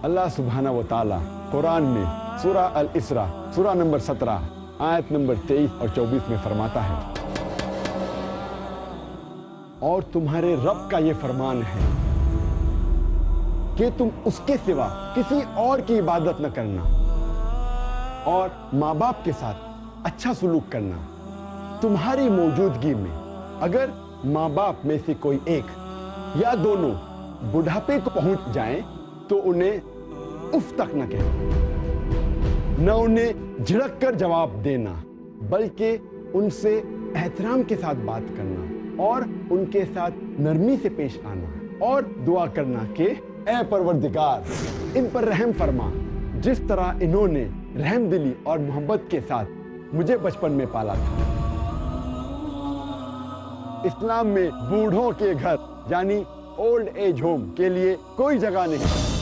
اللہ سبحانہ و تعالی قرآن میں سورہ الاسراء سورہ نمبر 17 آیت نمبر 23 اور 24 میں فرماتا ہے، اور تمہارے رب کا یہ فرمان ہے کہ تم اس کے سوا کسی اور کی عبادت نہ کرنا اور ماں باپ کے ساتھ اچھا سلوک کرنا۔ تمہاری موجودگی میں اگر ماں باپ میں سے کوئی ایک یا دونوں بڑھاپے کو پہنچ جائیں تو انہیں اف تک نہ کہنا، نہ انہیں جھڑک کر جواب دینا، بلکہ ان سے احترام کے ساتھ بات کرنا اور ان کے ساتھ نرمی سے پیش آنا اور دعا کرنا کہ اے پروردگار ان پر رحم فرما، جس طرح انہوں نے رحم دلی اور محبت کے ساتھ مجھے بچپن میں پالا تھا۔ اسلام میں بوڑھوں کے گھر یعنی اولڈ ایج ہوم کے لیے کوئی جگہ نہیں۔